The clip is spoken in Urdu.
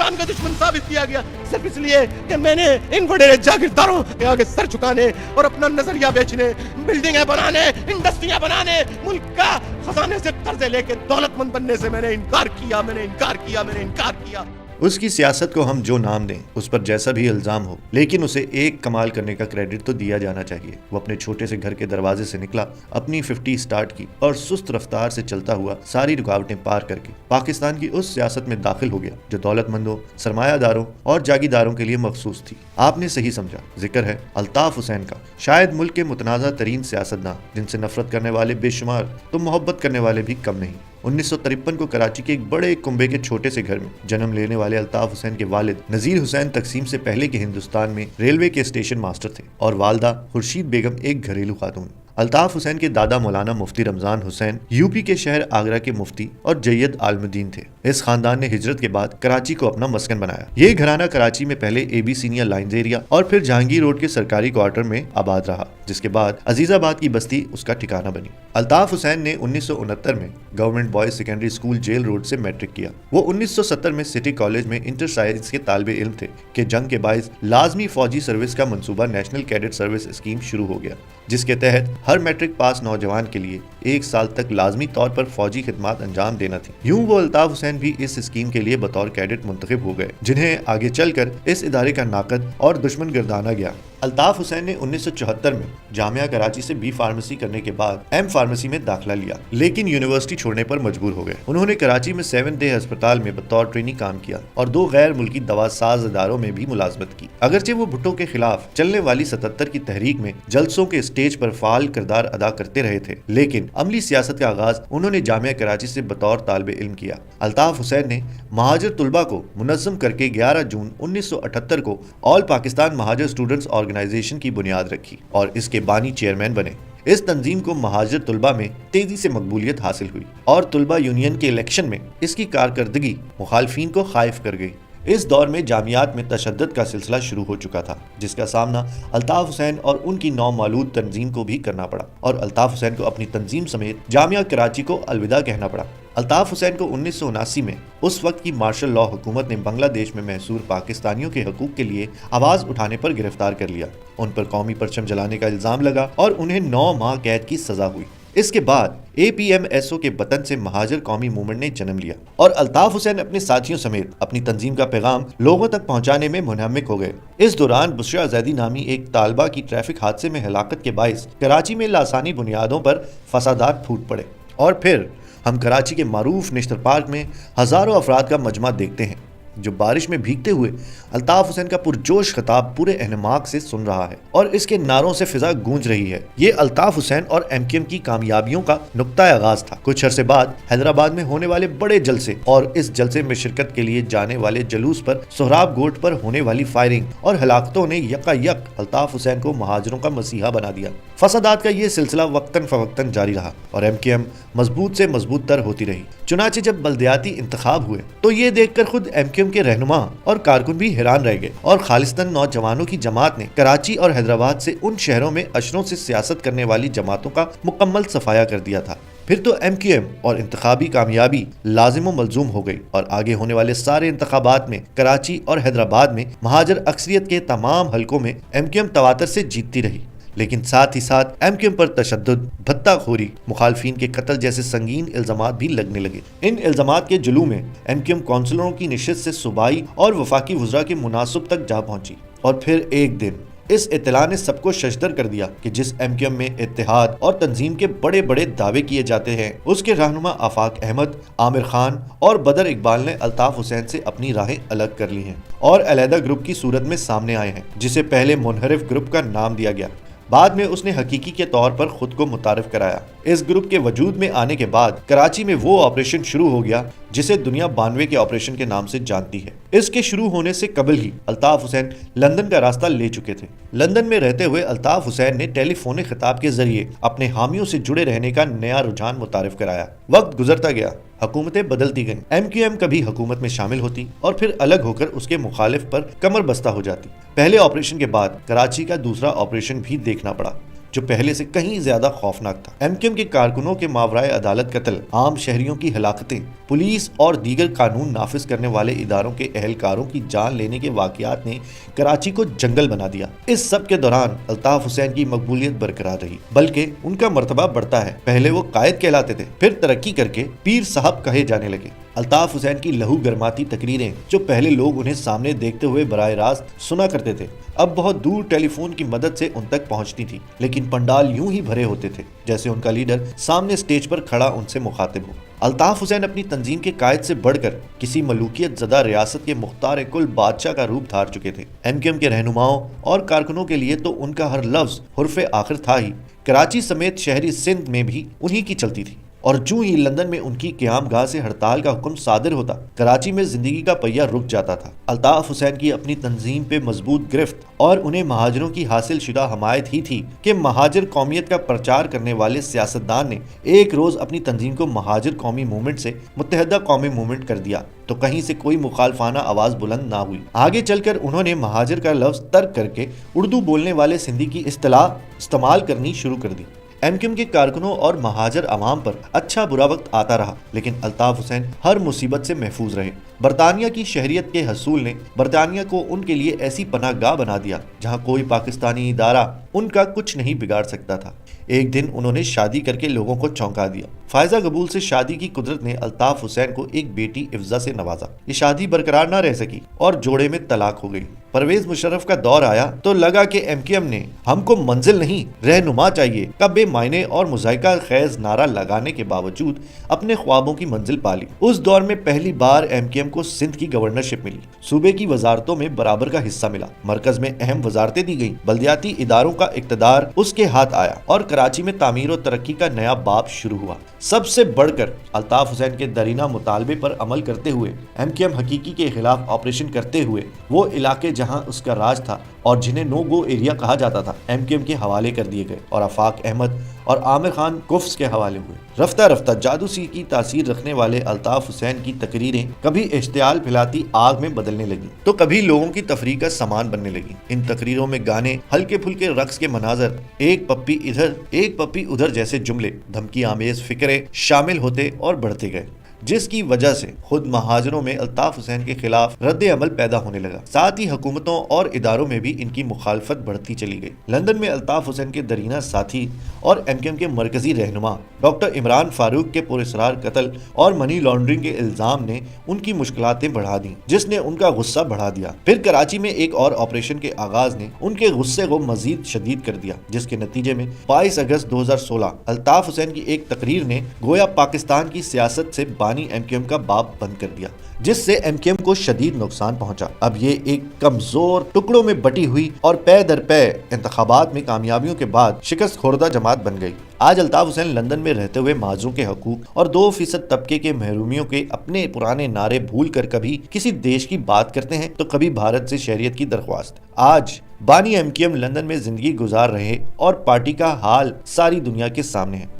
پاکستان کا دشمن ثابت کیا گیا صرف اس لیے کہ میں نے ان بڑے جاگیرداروں کے آگے سر جھکانے اور اپنا نظریہ بیچنے، بلڈنگیں بنانے، انڈسٹریاں بنانے، ملک کا خزانے سے قرضے لے کے دولت مند بننے سے میں نے انکار کیا۔ اس کی سیاست کو ہم جو نام دیں، اس پر جیسا بھی الزام ہو، لیکن اسے ایک کمال کرنے کا کریڈٹ تو دیا جانا چاہیے۔ وہ اپنے چھوٹے سے گھر کے دروازے سے نکلا، اپنی 50 سٹارٹ کی اور سست رفتار سے چلتا ہوا ساری رکاوٹیں پار کر کے پاکستان کی اس سیاست میں داخل ہو گیا جو دولت مندوں، سرمایہ داروں اور جاگیرداروں کے لیے مخصوص تھی۔ آپ نے صحیح سمجھا، ذکر ہے الطاف حسین کا، شاید ملک کے متنازع ترین سیاستداں، جن سے نفرت کرنے والے بے شمار تو محبت کرنے والے بھی کم نہیں۔ 1953 کو کراچی کے ایک بڑے کنبے کے چھوٹے سے گھر میں جنم لینے والے الطاف حسین کے والد نذیر حسین تقسیم سے پہلے کے ہندوستان میں ریلوے کے اسٹیشن ماسٹر تھے اور والدہ خورشید بیگم ایک گھریلو خاتون۔ الطاف حسین کے دادا مولانا مفتی رمضان حسین یو پی کے شہر آگرہ کے مفتی اور جید عالم دین تھے۔ اس خاندان نے ہجرت کے بعد کراچی کو اپنا مسکن بنایا۔ یہ گھرانہ کراچی میں پہلے اے بی سینئر لائنز ایریا اور پھر جہانگیر روڈ کے سرکاری کوارٹر میں آباد رہا، جس کے بعد عزیز آباد کی بستی اس کا ٹھکانہ بنی۔ الطاف حسین نے 1969 میں government boys secondary school jail road سے میٹرک کیا۔ وہ 1970 میں سٹی کالج میں انٹر سائنس کے طالب علم تھے کہ جنگ کے باعث لازمی فوجی سروس کا منصوبہ نیشنل کیڈٹ سروس اسکیم شروع ہو گیا، جس کے تحت ہر میٹرک پاس نوجوان کے لیے 1 سال تک لازمی طور پر فوجی خدمات انجام دینا تھی۔ یوں وہ الطاف حسین بھی اس اسکیم کے لیے بطور کیڈٹ منتخب ہو گئے، جنہیں آگے چل کر اس ادارے کا ناقد اور دشمن گردانا گیا۔ الطاف حسین نے 1974 میں جامعہ کراچی سے بی فارمیسی کرنے کے بعد ایم فارمیسی میں داخلہ لیا، لیکن یونیورسٹی چھوڑنے پر مجبور ہو گئے۔ انہوں نے کراچی میں 7 ڈے ہسپتال میں بطور ٹرینی کام کیا اور 2 غیر ملکی دوا ساز اداروں میں بھی ملازمت کی۔ اگرچہ وہ بھٹو کے خلاف چلنے والی 77 کی تحریک میں جلسوں کے اسٹیج پر فعال کردار ادا کرتے رہے تھے، لیکن عملی سیاست کا آغاز انہوں نے جامعہ کراچی سے بطور طالب علم کیا۔ الطاف حسین نے مہاجر طلبہ کو منظم کر کے 11 جون 1978 کو آل پاکستان مہاجر اسٹوڈنٹس آرگنائزیشن کی بنیاد رکھی اور اس کے بانی چیئرمین بنے۔ اس تنظیم کو مہاجر طلبہ میں تیزی سے مقبولیت حاصل ہوئی اور طلبہ یونین کے الیکشن میں اس کی کارکردگی مخالفین کو خائف کر گئی۔ اس دور میں جامعات میں تشدد کا سلسلہ شروع ہو چکا تھا، جس کا سامنا الطاف حسین اور ان کی نومولود تنظیم کو بھی کرنا پڑا اور الطاف حسین کو اپنی تنظیم سمیت جامعہ کراچی کو الوداع کہنا پڑا۔ الطاف حسین کو 1979 میں اس وقت کی مارشل لاء حکومت نے بنگلہ دیش میں محصور پاکستانیوں کے حقوق کے لیے آواز اٹھانے پر گرفتار کر لیا۔ ان پر قومی پرچم جلانے کا الزام لگا اور انہیں 9 ماہ قید کی سزا ہوئی۔ اس کے بعد اے پی ایم ایس او کے بطن سے مہاجر قومی موومنٹ نے جنم لیا اور الطاف حسین اپنے ساتھیوں سمیت اپنی تنظیم کا پیغام لوگوں تک پہنچانے میں منہمک ہو گئے۔ اس دوران بشرا زیدی نامی ایک طالبہ کی ٹریفک حادثے میں ہلاکت کے باعث کراچی میں لاسانی بنیادوں پر فسادات پھوٹ پڑے اور پھر ہم کراچی کے معروف نیشنل پارک میں ہزاروں افراد کا مجمع دیکھتے ہیں جو بارش میں بھیگتے ہوئے الطاف حسین کا پرجوش خطاب پورے اہتمام سے سن رہا ہے اور اس کے نعروں سے فضا گونج رہی ہے۔ یہ الطاف حسین اور ایم کیو ایم کی کامیابیوں کا نقطہ آغاز تھا۔ کچھ عرصے بعد حیدرآباد میں ہونے والے بڑے جلسے اور اس جلسے میں شرکت کے لیے جانے والے جلوس پر سہراب گوٹ پر ہونے والی فائرنگ اور ہلاکتوں نے یکایک الطاف حسین کو مہاجروں کا مسیحا بنا دیا۔ فسادات کا یہ سلسلہ وقتاً فوقتاً جاری رہا اور ایم کیو ایم مضبوط سے مضبوط تر ہوتی رہی۔ چنانچہ جب بلدیاتی انتخاب ہوئے تو یہ دیکھ کر خود ایم کیو ایم کے رہنما اور کارکن بھی حیران رہ گئے اور خالصتاً نوجوانوں کی جماعت نے کراچی اور حیدرآباد سے ان شہروں میں اشروں سے سیاست کرنے والی جماعتوں کا مکمل صفایا کر دیا تھا۔ پھر تو ایم کیو ایم اور انتخابی کامیابی لازم و ملزوم ہو گئی اور آگے ہونے والے سارے انتخابات میں کراچی اور حیدرآباد میں مہاجر اکثریت کے تمام حلقوں میں ایم کیو ایم تواتر سے جیتتی رہی، لیکن ساتھ ہی ساتھ ایم کیو ایم پر تشدد، بھتہ خوری، مخالفین کے قتل جیسے سنگین الزامات بھی لگنے لگے۔ ان الزامات کے جلو میں ایم کیو ایم کونسلروں کی نشست سے صوبائی اور وفاقی وزراء کے مناصب تک جا پہنچی اور پھر ایک دن اس اطلاع نے سب کو ششدر کر دیا کہ جس ایم کیو ایم میں اتحاد اور تنظیم کے بڑے بڑے دعوے کیے جاتے ہیں، اس کے رہنما آفاق احمد، عامر خان اور بدر اقبال نے الطاف حسین سے اپنی راہیں الگ کر لی ہیں اور علیحدہ گروپ کی صورت میں سامنے آئے ہیں، جسے پہلے منحرف گروپ کا نام دیا گیا۔ بعد میں اس نے حقیقی کے طور پر خود کو متعارف کرایا۔ اس گروپ کے وجود میں آنے کے بعد کراچی میں وہ آپریشن شروع ہو گیا جسے دنیا 92 کے آپریشن کے نام سے جانتی ہے۔ اس کے شروع ہونے سے قبل ہی الطاف حسین لندن کا راستہ لے چکے تھے۔ لندن میں رہتے ہوئے الطاف حسین نے ٹیلی فونک خطاب کے ذریعے اپنے حامیوں سے جڑے رہنے کا نیا رجحان متعارف کرایا۔ وقت گزرتا گیا، حکومتیں بدلتی گئیں، ایم کیو ایم کبھی حکومت میں شامل ہوتی اور پھر الگ ہو کر اس کے مخالف پر کمر بستہ ہو جاتی۔ پہلے آپریشن کے بعد کراچی کا دوسرا آپریشن بھی دیکھنا پڑا۔ جو پہلے سے کہیں زیادہ خوفناک تھا۔ ایم کیو ایم کے کارکنوں کے ماورائے عدالت قتل، عام شہریوں کی ہلاکتیں، پولیس اور دیگر قانون نافذ کرنے والے اداروں کے اہلکاروں کی جان لینے کے واقعات نے کراچی کو جنگل بنا دیا۔ اس سب کے دوران الطاف حسین کی مقبولیت برقرار رہی، بلکہ ان کا مرتبہ بڑھتا ہے۔ پہلے وہ قائد کہلاتے تھے، پھر ترقی کر کے پیر صاحب کہے جانے لگے۔ الطاف حسین کی لہو گرماتی تقریریں، جو پہلے لوگ انہیں سامنے دیکھتے ہوئے براہ راست سنا کرتے تھے، اب بہت دور ٹیلی فون کی مدد سے ان تک پہنچتی تھی، لیکن پنڈال یوں ہی بھرے ہوتے تھے جیسے ان کا لیڈر سامنے سٹیج پر کھڑا ان سے مخاطب ہو۔ الطاف حسین اپنی تنظیم کے قائد سے بڑھ کر کسی ملوکیت زدہ ریاست کے مختار کل بادشاہ کا روپ دھار چکے تھے۔ ایم کیو ایم کے رہنماؤں اور کارکنوں کے لیے تو ان کا ہر لفظ حرف آخر تھا ہی۔ کراچی سمیت شہری سندھ میں بھی انہی کی چلتی تھی، اور جو ہی لندن میں ان کی قیام گاہ سے ہڑتال کا حکم صادر ہوتا، کراچی میں زندگی کا پہیہ رک جاتا تھا۔ الطاف حسین کی اپنی تنظیم پہ مضبوط گرفت اور انہیں مہاجروں کی حاصل شدہ حمایت ہی تھی کہ مہاجر قومیت کا پرچار کرنے والے سیاستدان نے ایک روز اپنی تنظیم کو مہاجر قومی موومنٹ سے متحدہ قومی موومنٹ کر دیا تو کہیں سے کوئی مخالفانہ آواز بلند نہ ہوئی۔ آگے چل کر انہوں نے مہاجر کا لفظ ترک کر کے اردو بولنے والے سندھی کی اصطلاح استعمال کرنی شروع کر دی۔ ایم کیو ایم کے کارکنوں اور مہاجر عوام پر اچھا برا وقت آتا رہا، لیکن الطاف حسین ہر مصیبت سے محفوظ رہے۔ برطانیہ کی شہریت کے حصول نے برطانیہ کو ان کے لیے ایسی پناہ گاہ بنا دیا جہاں کوئی پاکستانی ادارہ ان کا کچھ نہیں بگاڑ سکتا تھا۔ ایک دن انہوں نے شادی کر کے لوگوں کو چونکا دیا۔ فائزہ قبول سے شادی کی قدرت نے الطاف حسین کو ایک بیٹی افزا سے نوازا۔ یہ شادی برقرار نہ رہ سکی اور جوڑے میں طلاق ہو گئی۔ پرویز مشرف کا دور آیا تو لگا کہ ایم کیو ایم نے ہم کو منزل نہیں رہنما چاہیے کا بے معنی اور مذائقہ خیز نعرہ لگانے کے باوجود اپنے خوابوں کی منزل پالی۔ اس دور میں پہلی بار ایم کیو ایم کو سندھ کی گورنرشپ ملی، صوبے کی وزارتوں میں برابر کا حصہ ملا، مرکز میں اہم وزارتیں دی گئیں، بلدیاتی اداروں کا اقتدار اس کے ہاتھ آیا اور کراچی میں تعمیر و ترقی کا نیا باب شروع ہوا۔ سب سے بڑھ کر الطاف حسین کے درینہ مطالبے پر عمل کرتے ہوئے، ایم کیو ایم حقیقی کے خلاف آپریشن کرتے ہوئے، وہ علاقے جہاں اس کا راج تھا اور جنہیں نو گو ایریا کہا جاتا تھا، ایم کیو ایم کے حوالے کر دیے گئے اور آفاق احمد اور عامر خان کفس کے حوالے ہوئے۔ رفتہ رفتہ جادو سی کی تاثیر رکھنے والے الطاف حسین کی تقریریں کبھی اشتعال پھیلاتی آگ میں بدلنے لگیں تو کبھی لوگوں کی تفریح کا سامان بننے لگیں۔ ان تقریروں میں گانے، ہلکے پھلکے رقص کے مناظر، ایک پپی ادھر ایک پپی ادھر جیسے جملے، دھمکی آمیز فکرے شامل ہوتے اور بڑھتے گئے، جس کی وجہ سے خود مہاجروں میں الطاف حسین کے خلاف رد عمل پیدا ہونے لگا۔ ساتھ ہی حکومتوں اور اداروں میں بھی ان کی مخالفت بڑھتی چلی گئی۔ لندن میں الطاف حسین کے درینہ ساتھی اور ایم کیو ایم کے مرکزی رہنما ڈاکٹر عمران فاروق کے پراسرار قتل اور منی لانڈرنگ کے الزام نے ان کی مشکلاتیں بڑھا دیں، جس نے ان کا غصہ بڑھا دیا۔ پھر کراچی میں ایک اور آپریشن کے آغاز نے ان کے غصے کو مزید شدید کر دیا، جس کے نتیجے میں 22 اگست 2016 الطاف حسین کی ایک تقریر نے گویا پاکستان کی سیاست سے بانی ایم کیو ایم کا باب بند کر دیا، جس سے ایم کیو ایم کو شدید نقصان پہنچا۔ اب یہ ایک کمزور ٹکڑوں میں بٹی ہوئی اور پے در پے انتخابات میں کامیابیوں کے بعد شکست خوردہ جماعت بن گئی۔ آج الطاف حسین لندن میں رہتے ہوئے معذوروں کے حقوق اور 2% طبقے کے محرومیوں کے اپنے پرانے نعرے بھول کر کبھی کسی دیش کی بات کرتے ہیں تو کبھی بھارت سے شہریت کی درخواست۔ آج بانی ایم کیو ایم لندن میں زندگی گزار رہے اور پارٹی کا حال ساری دنیا کے سامنے ہے۔